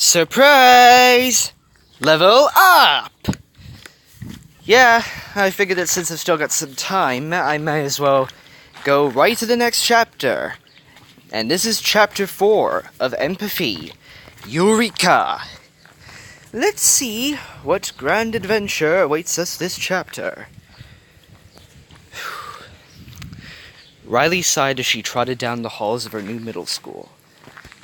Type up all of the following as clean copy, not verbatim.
Surprise! Level up! Yeah, I figured that since I've still got some time, I might as well go right to the next chapter. And this is chapter 4 of Empathy, Eureka! Let's see what grand adventure awaits us this chapter. Riley sighed as she trotted down the halls of her new middle school.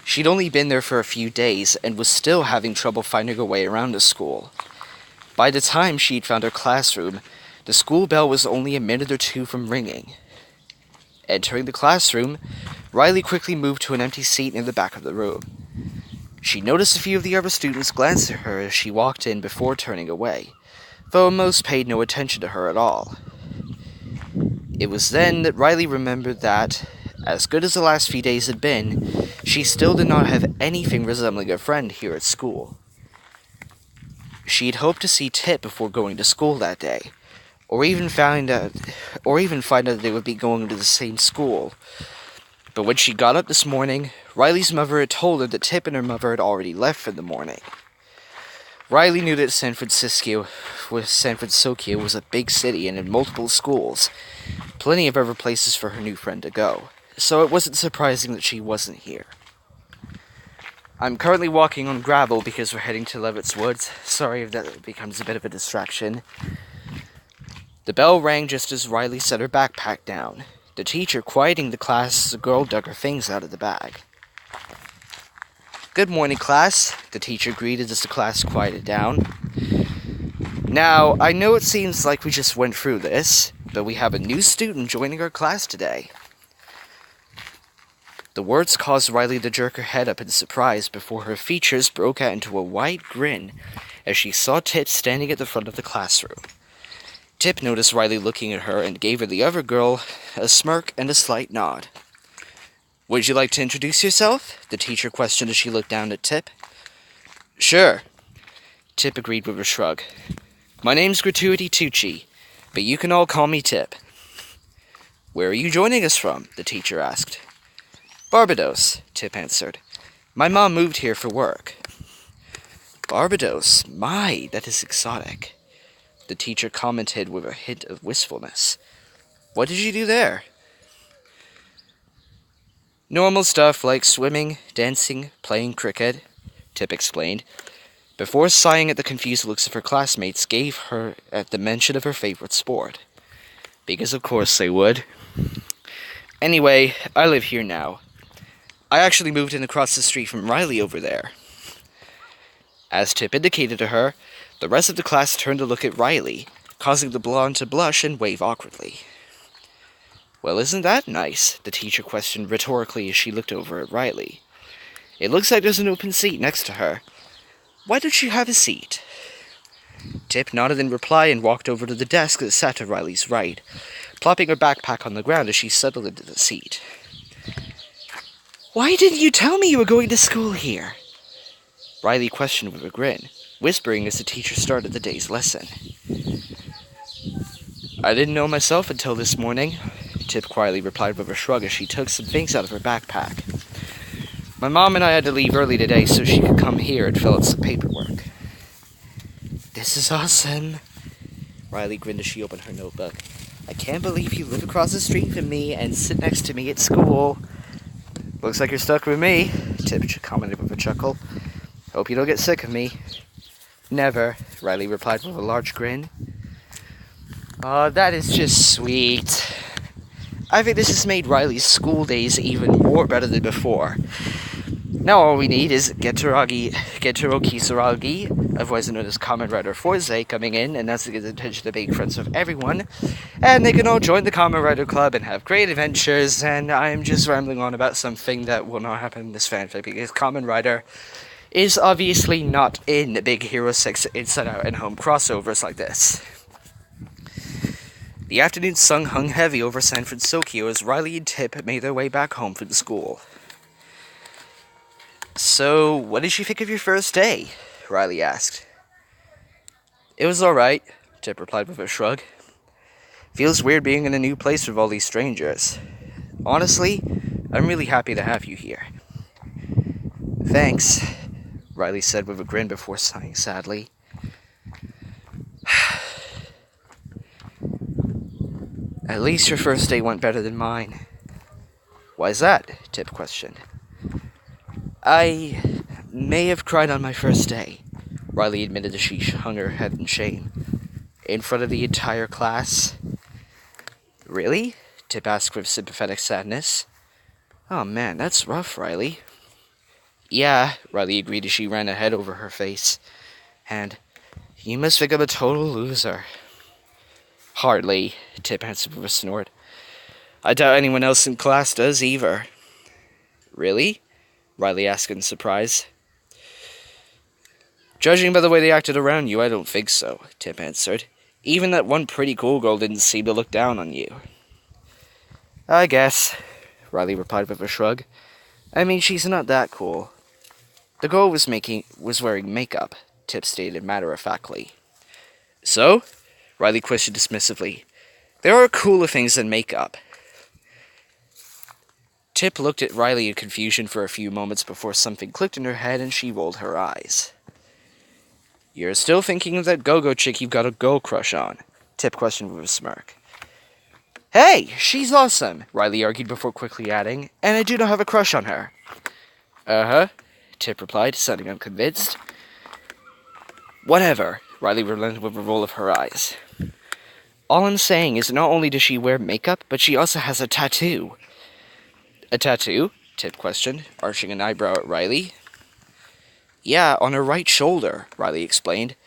She'd only been there for a few days and was still having trouble finding her way around the school. By the time she'd found her classroom, the school bell was only a minute or two from ringing. Entering the classroom, Riley quickly moved to an empty seat near the back of the room. She noticed a few of the other students glance at her as she walked in before turning away, though most paid no attention to her at all. It was then that Riley remembered that, as good as the last few days had been, she still did not have anything resembling a friend here at school. She'd hoped to see Tip before going to school that day, or even find out that they would be going to the same school. But when she got up this morning, Riley's mother had told her that Tip and her mother had already left for the morning. Riley knew that San Francisco was a big city and had multiple schools, plenty of other places for her new friend to go, so it wasn't surprising that she wasn't here. I'm currently walking on gravel because we're heading to Levitt's Woods. Sorry if that becomes a bit of a distraction. The bell rang just as Riley set her backpack down. The teacher quieting the class as the girl dug her things out of the bag. "Good morning, class," the teacher greeted as the class quieted down. "Now, I know it seems like we just went through this, but we have a new student joining our class today." The words caused Riley to jerk her head up in surprise before her features broke out into a wide grin as she saw Tip standing at the front of the classroom. Tip noticed Riley looking at her and gave her the other girl a smirk and a slight nod. "Would you like to introduce yourself?" the teacher questioned as she looked down at Tip. "Sure," Tip agreed with a shrug. "My name's Gratuity Tucci, but you can all call me Tip." "Where are you joining us from?" the teacher asked. "Barbados," Tip answered. "My mom moved here for work." "Barbados? My, that is exotic," the teacher commented with a hint of wistfulness. "What did you do there?" "Normal stuff like swimming, dancing, playing cricket," Tip explained, before sighing at the confused looks of her classmates gave her at the mention of her favorite sport. Because of course they would. "Anyway, I live here now. I actually moved in across the street from Riley over there." As Tip indicated to her, the rest of the class turned to look at Riley, causing the blonde to blush and wave awkwardly. "Well, isn't that nice?" the teacher questioned rhetorically as she looked over at Riley. "It looks like there's an open seat next to her. Why don't you have a seat?" Tip nodded in reply and walked over to the desk that sat to Riley's right, plopping her backpack on the ground as she settled into the seat. "Why didn't you tell me you were going to school here?" Riley questioned with a grin, whispering as the teacher started the day's lesson. "I didn't know myself until this morning," Tip quietly replied with a shrug as she took some things out of her backpack. "My mom and I had to leave early today so she could come here and fill out some paperwork." "This is awesome," Riley grinned as she opened her notebook. "I can't believe you live across the street from me and sit next to me at school." "Looks like you're stuck with me," Tip commented with a chuckle. "Hope you don't get sick of me." "Never," Riley replied with a large grin. "Oh, that is just sweet." I think this has made Riley's school days even more better than before. Now all we need is Getoroki Kisaragi, otherwise known as Kamen Rider Forze, coming in and announcing his intention to make friends with everyone, and they can all join the Kamen Rider Club and have great adventures, and I'm just rambling on about something that will not happen in this fanfic, because Kamen Rider is obviously not in Big Hero 6 Inside Out and Home crossovers like this. The afternoon sun hung heavy over San Francisco as Riley and Tip made their way back home from school. "So, what did you think of your first day?" Riley asked. "It was alright," Tip replied with a shrug. "Feels weird being in a new place with all these strangers. Honestly, I'm really happy to have you here." "Thanks." Riley said with a grin before sighing sadly. At least your first day went better than mine. Why's that? Tip questioned. I may have cried on my first day, Riley admitted as she hung her head in shame. In front of the entire class. Really? Tip asked with sympathetic sadness. Oh man, that's rough, Riley. Yeah, Riley agreed as she ran a head over her face. And you must think I'm a total loser. Hardly, Tip answered with a snort. I doubt anyone else in class does either. Really? Riley asked in surprise. Judging by the way they acted around you, I don't think so, Tip answered. Even that one pretty cool girl didn't seem to look down on you. I guess, Riley replied with a shrug. I mean, she's not that cool. The girl was wearing makeup, Tip stated matter-of-factly. So? Riley questioned dismissively. There are cooler things than makeup. Tip looked at Riley in confusion for a few moments before something clicked in her head and she rolled her eyes. You're still thinking of that go-go chick you've got a girl crush on? Tip questioned with a smirk. Hey, she's awesome, Riley argued before quickly adding, and I do not have a crush on her. Uh-huh, Tip replied, sounding unconvinced. Whatever, Riley relented with a roll of her eyes. All I'm saying is not only does she wear makeup, but she also has a tattoo. A tattoo? Tip questioned, arching an eyebrow at Riley. Yeah, on her right shoulder, Riley explained,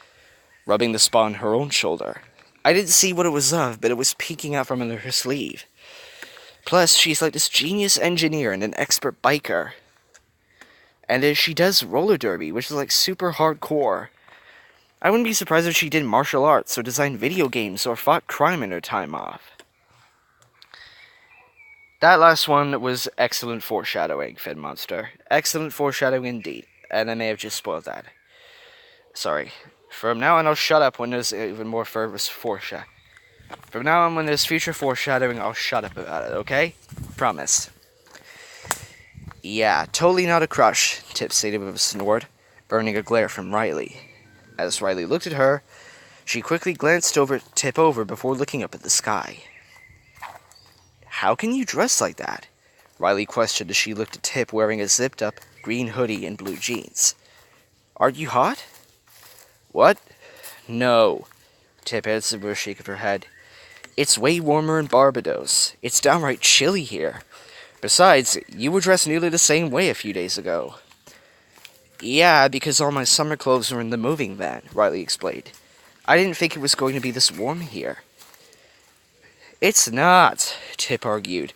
rubbing the spot on her own shoulder. I didn't see what it was of, but it was peeking out from under her sleeve. Plus, she's like this genius engineer and an expert biker. And she does roller derby, which is like super hardcore. I wouldn't be surprised if she did martial arts or designed video games or fought crime in her time off. That last one was excellent foreshadowing, Finmonster. Excellent foreshadowing indeed. And I may have just spoiled that. Sorry. From now on, I'll shut up when there's even more further foreshadowing. From now on, when there's future foreshadowing, I'll shut up about it, okay? Promise. Yeah, totally not a crush, Tip stated with a snort, burning a glare from Riley. As Riley looked at her, she quickly glanced Tip over before looking up at the sky. How can you dress like that? Riley questioned as she looked at Tip wearing a zipped-up green hoodie and blue jeans. Aren't you hot? What? No, Tip answered with a shake of her head. It's way warmer in Barbados. It's downright chilly here. Besides, you were dressed nearly the same way a few days ago. Yeah, because all my summer clothes were in the moving van, Riley explained. I didn't think it was going to be this warm here. It's not, Tip argued,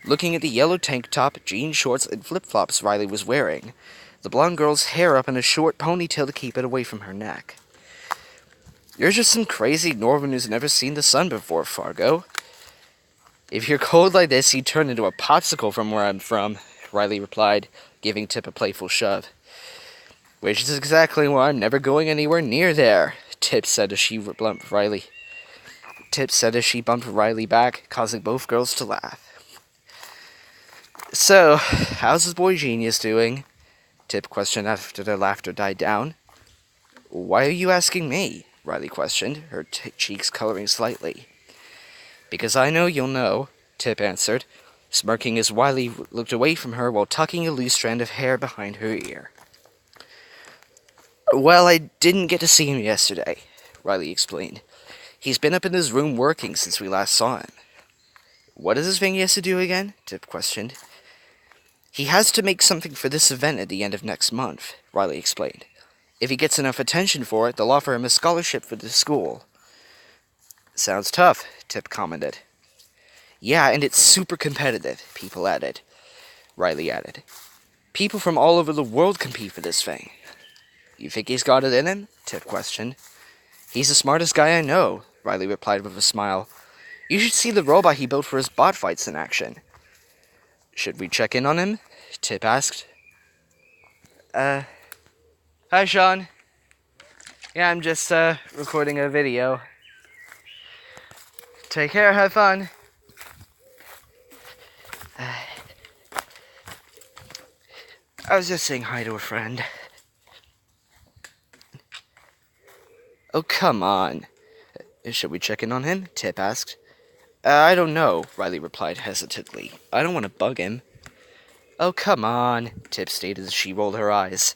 looking at the yellow tank top, jean shorts, and flip-flops Riley was wearing, the blonde girl's hair up in a short ponytail to keep it away from her neck. You're just some crazy Northern who's never seen the sun before, Fargo. If you're cold like this, you'd turn into a popsicle from where I'm from, Riley replied, giving Tip a playful shove. Which is exactly why I'm never going anywhere near there, Tip said as she bumped Riley. Tip said as she bumped Riley back, causing both girls to laugh. So, how's this boy genius doing? Tip questioned after their laughter died down. Why are you asking me? Riley questioned, her cheeks coloring slightly. Because I know you'll know, Tip answered, smirking as Riley looked away from her while tucking a loose strand of hair behind her ear. Well, I didn't get to see him yesterday, Riley explained. He's been up in his room working since we last saw him. What is this thing he has to do again? Tip questioned. He has to make something for this event at the end of next month, Riley explained. If he gets enough attention for it, they'll offer him a scholarship for the school. Sounds tough, Tip commented. Yeah, and it's super competitive, Riley added. People from all over the world compete for this thing. You think he's got it in him? Tip questioned. He's the smartest guy I know, Riley replied with a smile. You should see the robot he built for his bot fights in action. Should we check in on him? Tip asked. Hi, Sean. Yeah, I'm just, recording a video. Take care, have fun. I was just saying hi to a friend. Oh, come on. Should we check in on him? Tip asked. I don't know, Riley replied hesitantly. I don't want to bug him. Oh, come on, Tip stated as she rolled her eyes.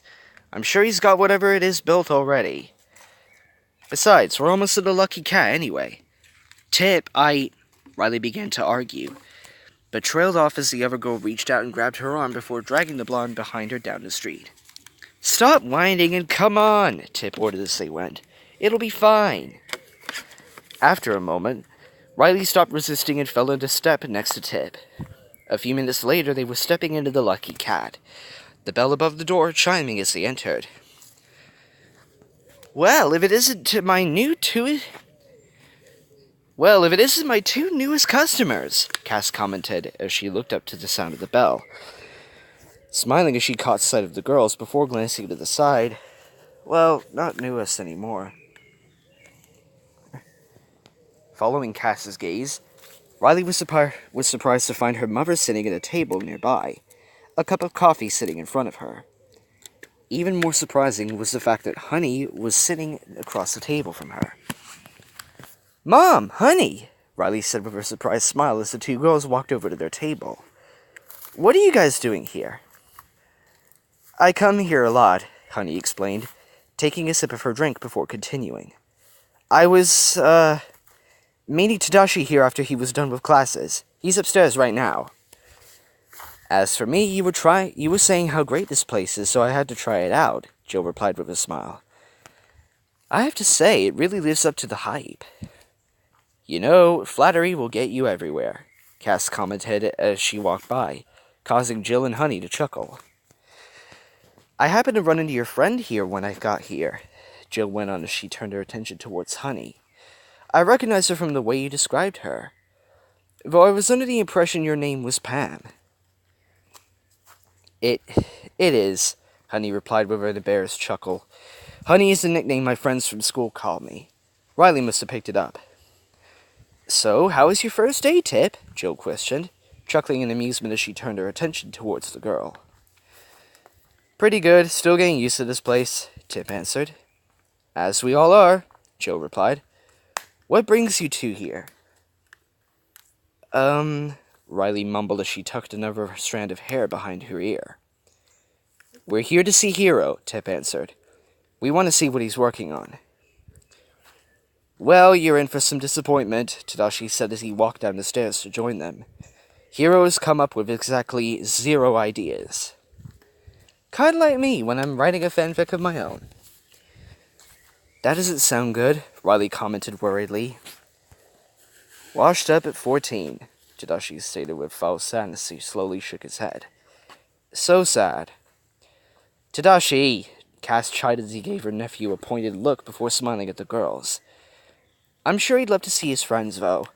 I'm sure he's got whatever it is built already. Besides, we're almost at a lucky cat anyway. Tip, Riley began to argue, but trailed off as the other girl reached out and grabbed her arm before dragging the blonde behind her down the street. Stop whining and come on, Tip ordered as they went. It'll be fine. After a moment, Riley stopped resisting and fell into step next to Tip. A few minutes later, they were stepping into the Lucky Cat, the bell above the door chiming as they entered. Well, if it isn't my two newest customers, Cass commented as she looked up to the sound of the bell, smiling as she caught sight of the girls before glancing to the side. Well, not newest anymore. Following Cass's gaze, Riley was surprised to find her mother sitting at a table nearby, a cup of coffee sitting in front of her. Even more surprising was the fact that Honey was sitting across the table from her. Mom, Honey, Riley said with a surprised smile as the two girls walked over to their table. What are you guys doing here? I come here a lot, Honey explained, taking a sip of her drink before continuing. I was, meeting Tadashi here after he was done with classes. He's upstairs right now. As for me, you were saying how great this place is, so I had to try it out, Jill replied with a smile. I have to say, it really lives up to the hype. You know, flattery will get you everywhere, Cass commented as she walked by, causing Jill and Honey to chuckle. I happened to run into your friend here when I got here, Jill went on as she turned her attention towards Honey. I recognized her from the way you described her, though I was under the impression your name was Pam. It is, Honey replied with an embarrassed chuckle. Honey is the nickname my friends from school call me. Riley must have picked it up. So, how was your first day, Tip? Jill questioned, chuckling in amusement as she turned her attention towards the girl. Pretty good, still getting used to this place, Tip answered. As we all are, Jill replied. What brings you two here? Riley mumbled as she tucked another strand of hair behind her ear. We're here to see Hiro, Tip answered. We want to see what he's working on. Well, you're in for some disappointment, Tadashi said as he walked down the stairs to join them. Hiro has come up with exactly 0 ideas. Kinda like me when I'm writing a fanfic of my own. That doesn't sound good, Riley commented worriedly. Washed up at 14, Tadashi stated with false sadness. He slowly shook his head. So sad. Tadashi, Cass chided as he gave her nephew a pointed look before smiling at the girls. I'm sure he'd love to see his friends, though.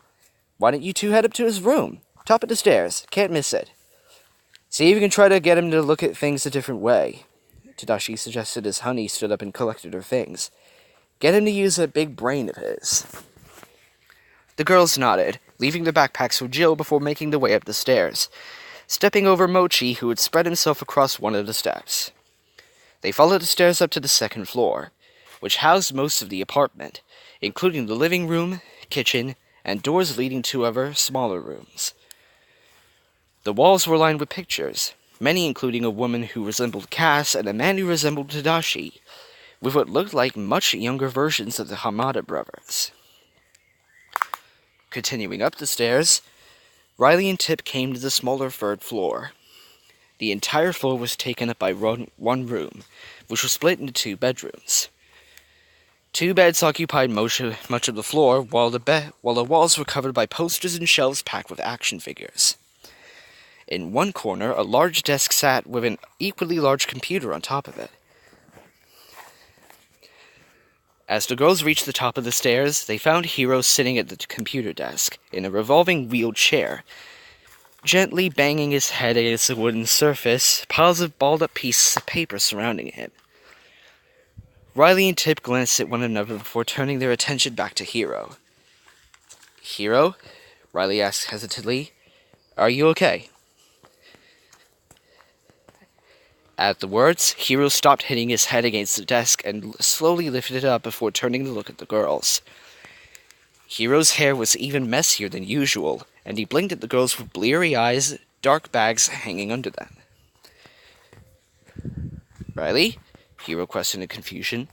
Why don't you two head up to his room? Top of the stairs. Can't miss it. See if you can try to get him to look at things a different way, Tadashi suggested as Honey stood up and collected her things. Get him to use that big brain of his. The girls nodded, leaving their backpacks with Jill before making their way up the stairs, stepping over Mochi, who had spread himself across one of the steps. They followed the stairs up to the second floor, which housed most of the apartment, including the living room, kitchen, and doors leading to other, smaller rooms. The walls were lined with pictures, many including a woman who resembled Cass and a man who resembled Tadashi, with what looked like much younger versions of the Hamada brothers. Continuing up the stairs, Riley and Tip came to the smaller third floor. The entire floor was taken up by one room, which was split into 2 bedrooms. 2 beds occupied much of the floor, while the walls were covered by posters and shelves packed with action figures. In one corner, a large desk sat with an equally large computer on top of it. As the girls reached the top of the stairs, they found Hiro sitting at the computer desk, in a revolving wheeled chair, gently banging his head against the wooden surface, piles of balled-up pieces of paper surrounding him. Riley and Tip glanced at one another before turning their attention back to Hiro. Hiro? Riley asked hesitantly. Are you okay? At the words, Hiro stopped hitting his head against the desk and slowly lifted it up before turning to look at the girls. Hiro's hair was even messier than usual, and he blinked at the girls with bleary eyes, dark bags hanging under them. "Riley?" Hiro questioned in confusion.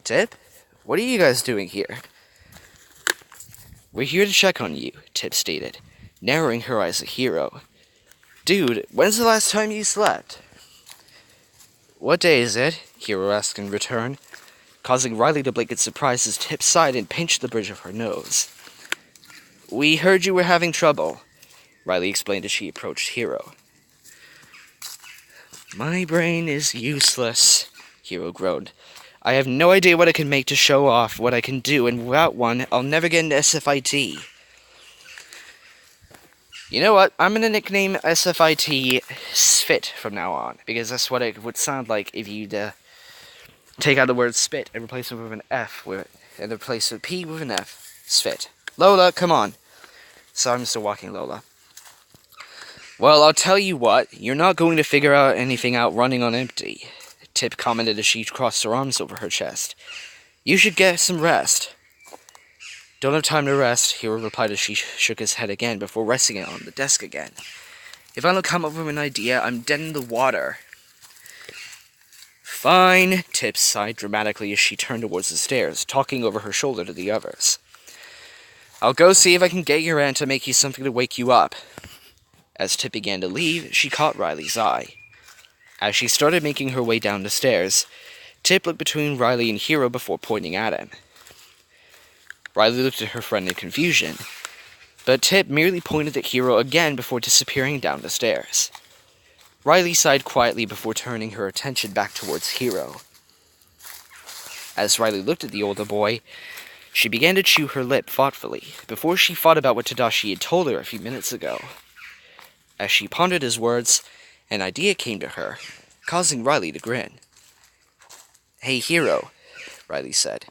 "Tip? What are you guys doing here?" "We're here to check on you," Tip stated, narrowing her eyes at Hiro. "Dude, when's the last time you slept?" "What day is it?" Hiro asked in return, causing Riley to blink in surprise as Tip sighed and pinched the bridge of her nose. "We heard you were having trouble," Riley explained as she approached Hiro. "My brain is useless," Hiro groaned. "I have no idea what I can make to show off what I can do, and without one, I'll never get into SFIT. You know what? I'm going to nickname SFIT SFIT from now on, because that's what it would sound like if you'd take out the word spit and replace it with an F, and replace a P with an F. SFIT. Lola, come on. Sorry, I'm still walking, Lola. Well, I'll tell you what, you're not going to figure out anything out running on empty, Tip commented as she crossed her arms over her chest. You should get some rest. Don't have time to rest, Hiro replied as she shook his head again before resting it on the desk again. If I don't come up with an idea, I'm dead in the water. Fine, Tip sighed dramatically as she turned towards the stairs, talking over her shoulder to the others. I'll go see if I can get your aunt to make you something to wake you up. As Tip began to leave, she caught Riley's eye. As she started making her way down the stairs, Tip looked between Riley and Hiro before pointing at him. Riley looked at her friend in confusion, but Tip merely pointed at Hiro again before disappearing down the stairs. Riley sighed quietly before turning her attention back towards Hiro. As Riley looked at the older boy, she began to chew her lip thoughtfully, before she thought about what Tadashi had told her a few minutes ago. As she pondered his words, an idea came to her, causing Riley to grin. Hey, Hiro, Riley said,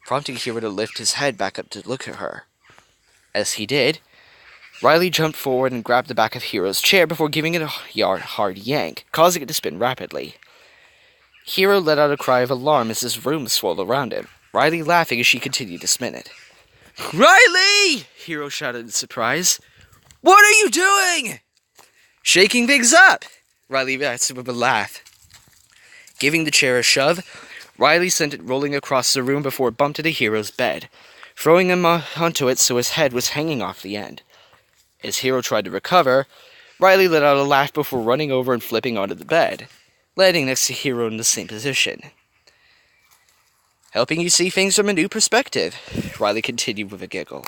prompting Hiro to lift his head back up to look at her. As he did, Riley jumped forward and grabbed the back of Hiro's chair before giving it a hard yank, causing it to spin rapidly. Hiro let out a cry of alarm as his room swirled around him, Riley laughing as she continued to spin it. Riley! Hiro shouted in surprise. What are you doing? Shaking things up, Riley answered with a laugh. Giving the chair a shove, Riley sent it rolling across the room before it bumped into Hiro's bed, throwing him onto it so his head was hanging off the end. As Hiro tried to recover, Riley let out a laugh before running over and flipping onto the bed, landing next to Hiro in the same position. Helping you see things from a new perspective, Riley continued with a giggle.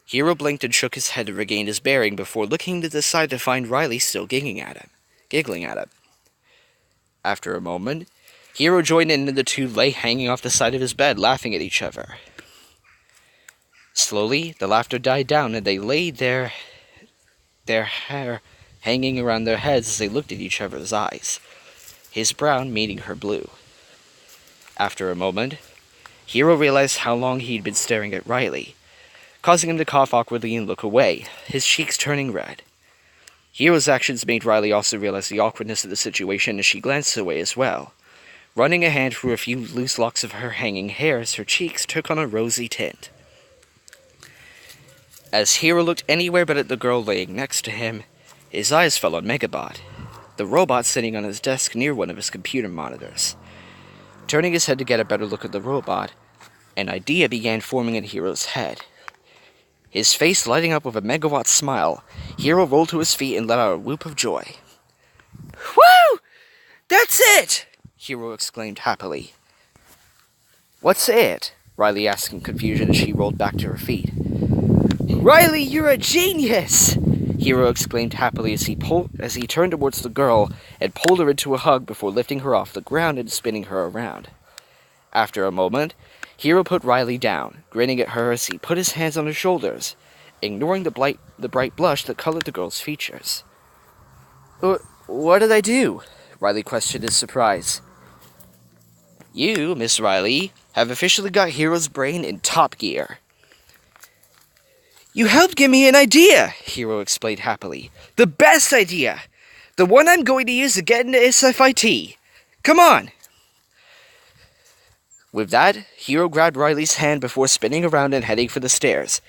Hiro blinked and shook his head to regain his bearing before looking to the side to find Riley still giggling at him. After a moment, Hiro joined in and the two lay hanging off the side of his bed, laughing at each other. Slowly, the laughter died down and they laid their hair hanging around their heads as they looked at each other's eyes, his brown meeting her blue. After a moment, Hiro realized how long he'd been staring at Riley, causing him to cough awkwardly and look away, his cheeks turning red. Hiro's actions made Riley also realize the awkwardness of the situation as she glanced away as well, running a hand through a few loose locks of her hanging hair as her cheeks took on a rosy tint. As Hiro looked anywhere but at the girl laying next to him, his eyes fell on Megabot, the robot sitting on his desk near one of his computer monitors. Turning his head to get a better look at the robot, an idea began forming in Hiro's head. His face lighting up with a megawatt smile, Hiro rolled to his feet and let out a whoop of joy. Woo! That's it! Hiro exclaimed happily. What's it? Riley asked in confusion as she rolled back to her feet. Riley, you're a genius! Hiro exclaimed happily as he turned towards the girl and pulled her into a hug before lifting her off the ground and spinning her around. After a moment, Hiro put Riley down, grinning at her as he put his hands on her shoulders, ignoring the bright blush that colored the girl's features. What did I do? Riley questioned in surprise. You, Miss Riley, have officially got Hiro's brain in top gear. You helped give me an idea, Hiro explained happily. The best idea! The one I'm going to use to get into SFIT. Come on! With that, Hiro grabbed Riley's hand before spinning around and heading for the stairs,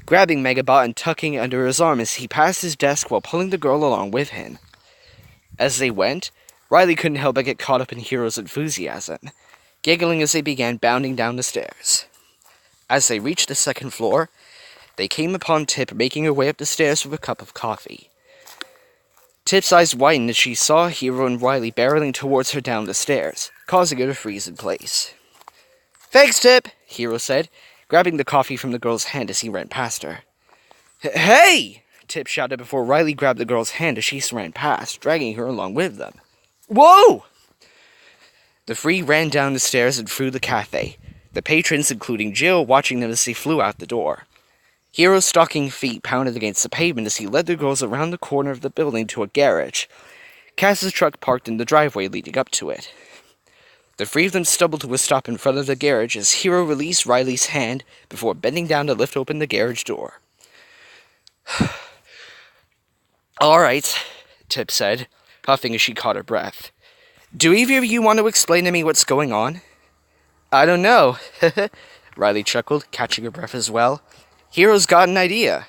grabbing Megabot and tucking it under his arm as he passed his desk while pulling the girl along with him. As they went, Riley couldn't help but get caught up in Hiro's enthusiasm, giggling as they began bounding down the stairs. As they reached the second floor, they came upon Tip making her way up the stairs with a cup of coffee. Tip's eyes widened as she saw Hiro and Riley barreling towards her down the stairs, causing her to freeze in place. "Thanks, Tip," Hiro said, grabbing the coffee from the girl's hand as he ran past her. "Hey!" Tip shouted before Riley grabbed the girl's hand as she ran past, dragging her along with them. "Whoa!" The three ran down the stairs and through the cafe, the patrons, including Jill, watching them as they flew out the door. Hiro's stocking feet pounded against the pavement as he led the girls around the corner of the building to a garage. Cass's truck parked in the driveway leading up to it. The three of them stumbled to a stop in front of the garage as Hiro released Riley's hand before bending down to lift open the garage door. "All right," Tip said, puffing as she caught her breath. "Do either of you want to explain to me what's going on?" "I don't know," Riley chuckled, catching her breath as well. "Hiro's got an idea."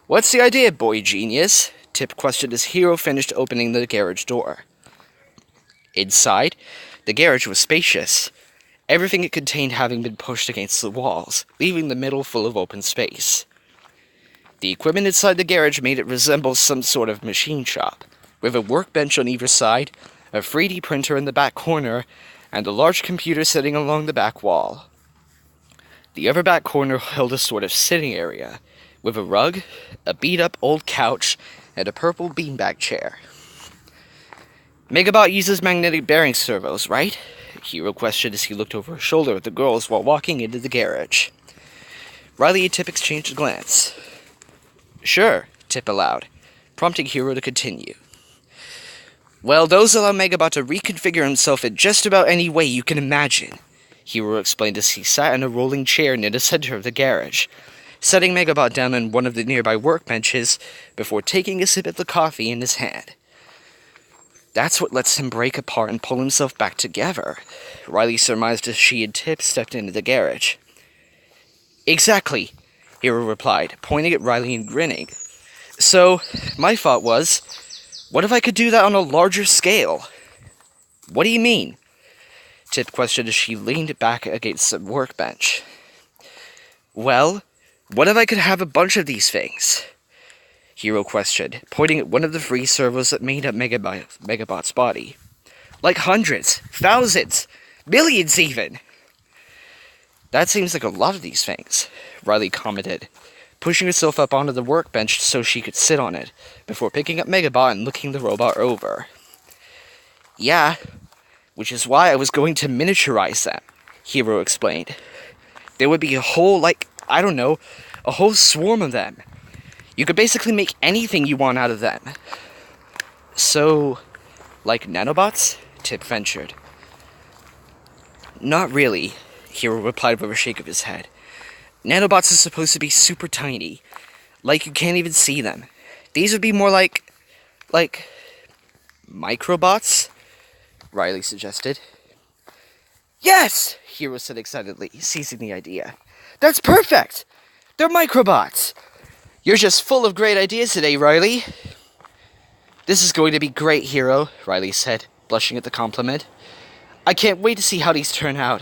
"What's the idea, boy genius?" Tip questioned as Hiro finished opening the garage door. Inside, the garage was spacious, everything it contained having been pushed against the walls, leaving the middle full of open space. The equipment inside the garage made it resemble some sort of machine shop, with a workbench on either side, a 3D printer in the back corner, and a large computer sitting along the back wall. The other back corner held a sort of sitting area, with a rug, a beat-up old couch, and a purple beanbag chair. "Megabot uses magnetic bearing servos, right?" Hiro questioned as he looked over his shoulder at the girls while walking into the garage. Riley and Tip exchanged a glance. "Sure," Tip allowed, prompting Hiro to continue. "Well, those allow Megabot to reconfigure himself in just about any way you can imagine," Hiro explained as he sat in a rolling chair near the center of the garage, setting Megabot down on one of the nearby workbenches before taking a sip of the coffee in his hand. "That's what lets him break apart and pull himself back together," Riley surmised as she and Tip stepped into the garage. "Exactly," Hiro replied, pointing at Riley and grinning. "So, my thought was, what if I could do that on a larger scale?" "What do you mean?" Tip questioned as she leaned back against the workbench. "Well, what if I could have a bunch of these things?" Hiro questioned, pointing at one of the 3 servos that made up Megabot's body. "Like hundreds, thousands, millions even!" "That seems like a lot of these things," Riley commented, pushing herself up onto the workbench so she could sit on it, before picking up Megabot and looking the robot over. "Yeah, which is why I was going to miniaturize them," Hiro explained. "There would be a whole, a whole swarm of them. You could basically make anything you want out of them." "So, like nanobots?" Tip ventured. "Not really," Hiro replied with a shake of his head. "Nanobots are supposed to be super tiny, like you can't even see them. These would be more like microbots?" Riley suggested. "Yes!" Hiro said excitedly, seizing the idea. "That's perfect! They're microbots! You're just full of great ideas today, Riley." "This is going to be great, Hiro," Riley said, blushing at the compliment. "I can't wait to see how these turn out."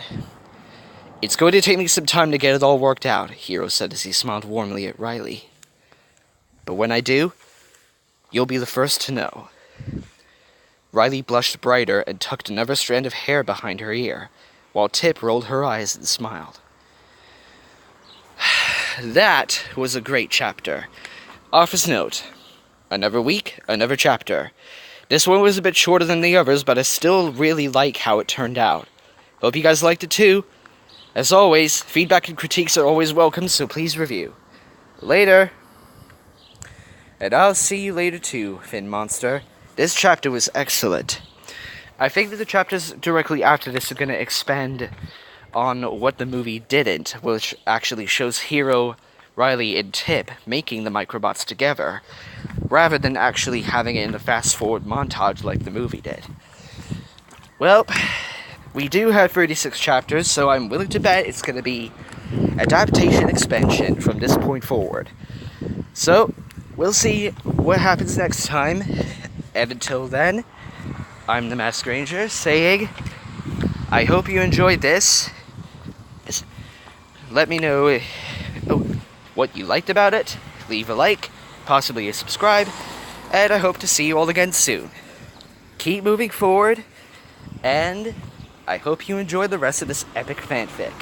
"It's going to take me some time to get it all worked out," Hiro said as he smiled warmly at Riley. "But when I do, you'll be the first to know." Riley blushed brighter and tucked another strand of hair behind her ear, while Tip rolled her eyes and smiled. That was a great chapter. Author's note: another week, another chapter. This one was a bit shorter than the others, but I still really like how it turned out. Hope you guys liked it too. As always, feedback and critiques are always welcome, so please review. Later. And I'll see you later too, Finmonster. This chapter was excellent. I think that the chapters directly after this are going to expand on what the movie didn't, which actually shows Hiro, Riley and Tip making the microbots together, rather than actually having it in a fast-forward montage like the movie did. Well, we do have 36 chapters, so I'm willing to bet it's going to be adaptation expansion from this point forward. So, we'll see what happens next time, and until then, I'm the Masked Ranger saying, I hope you enjoyed this. Let me know what you liked about it, leave a like, possibly a subscribe, and I hope to see you all again soon. Keep moving forward, and I hope you enjoy the rest of this epic fanfic.